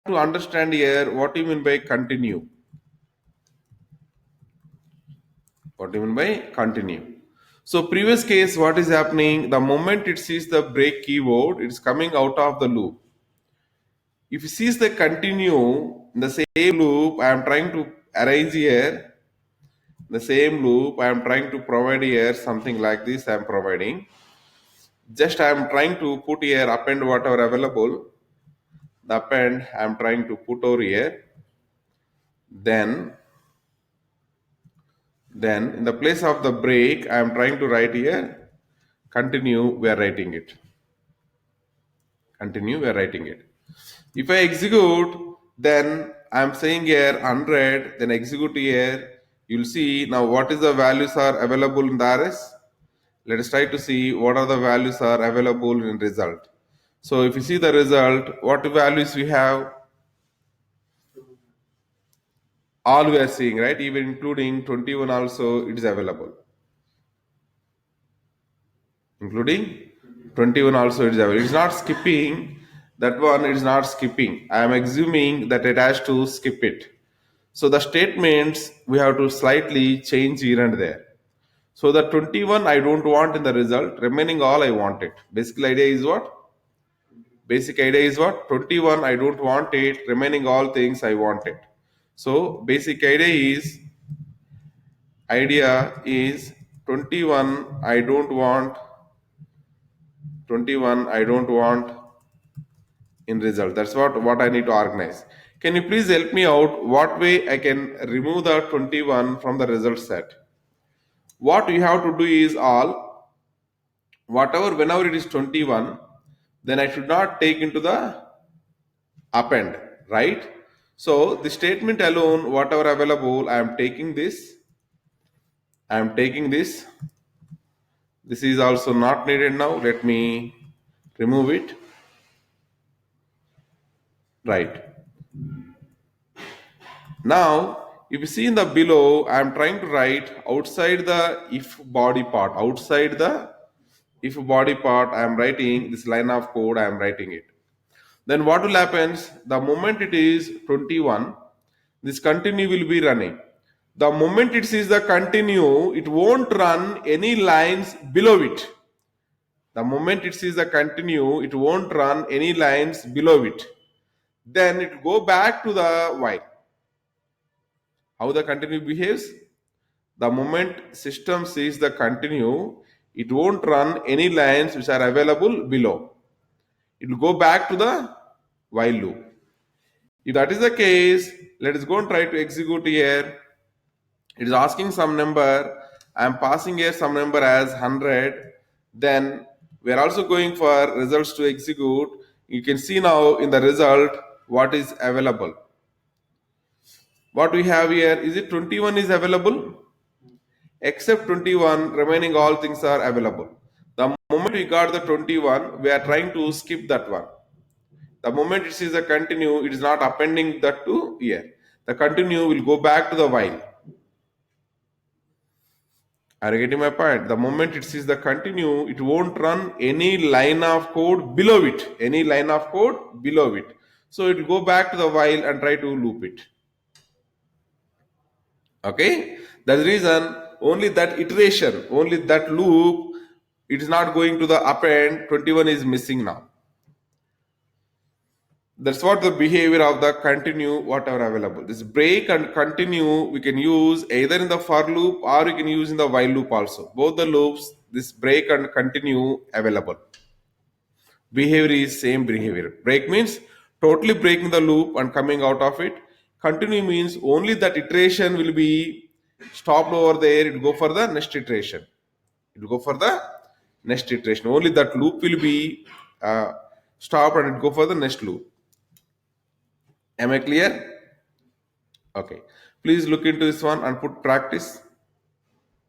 to understand here what you mean by continue. What do you mean by continue? So previous case, what is happening? The moment it sees the break keyword, it's coming out of the loop. If it sees the continue in the same loop, I am trying to arise here. The same loop, I am trying to provide here something like this. I am providing. Just I am trying to put here append whatever available. The append I am trying to put over here. Then in the place of the break, I am trying to write here continue. We are writing it. Continue. We are writing it. If I execute, then I am saying here 100. Then execute here. You'll see now what is the values are available in the RS. Let us try to see what are the values are available in result. So if you see the result, what values we have? All we are seeing, right? Even including 21 also it is available. Including 21 also it is available. It is not skipping. That one it is not skipping. I am assuming that it has to skip it. So the statements we have to slightly change here and there. So the 21 I don't want in the result. Remaining all I want it. Basic idea is what? Basic idea is what? 21 I don't want it. Remaining all things I want it. So basic idea is 21 I don't want. 21 I don't want in result. That's what I need to organize. Can you please help me out? What way I can remove the 21 from the result set? What you have to do is all whatever whenever it is 21, then I should not take into the append, right? So the statement alone, whatever available, I am taking this. I am taking this. This is also not needed now. Let me remove it. Right. Now, if you see in the below, I am trying to write outside the if body part. Outside the if body part, I am writing this line of code. I am writing it. Then what will happen? The moment it is 21, this continue will be running. The moment it sees the continue, it won't run any lines below it. The moment it sees the continue, it won't run any lines below it. Then it will go back to the while. How the continue behaves? The moment system sees the continue, it won't run any lines which are available below. It will go back to the while loop. If that is the case, let us go and try to execute here. It is asking some number. I am passing here some number as 100. Then we are also going for results to execute. You can see now in the result what is available. What we have here, is it 21 is available? Except 21, remaining all things are available. The moment we got the 21, we are trying to skip that one. The moment it sees the continue, it is not appending that to here. The continue will go back to the while. Are you getting my point? The moment it sees the continue, it won't run any line of code below it. Any line of code below it. So it will go back to the while and try to loop it. Okay? That's the reason only that iteration, only that loop, it is not going to the append. 21 is missing now. That's what the behavior of the continue, whatever available. This break and continue we can use either in the for loop or you can use in the while loop also. Both the loops, this break and continue available. Behavior is same behavior. Break means totally breaking the loop and coming out of it. Continue means only that iteration will be stopped over there. It will go for the next iteration. It will go for the next iteration. Only that loop will be stopped and it will go for the next loop. Am I clear? Okay. Please look into this one and put practice.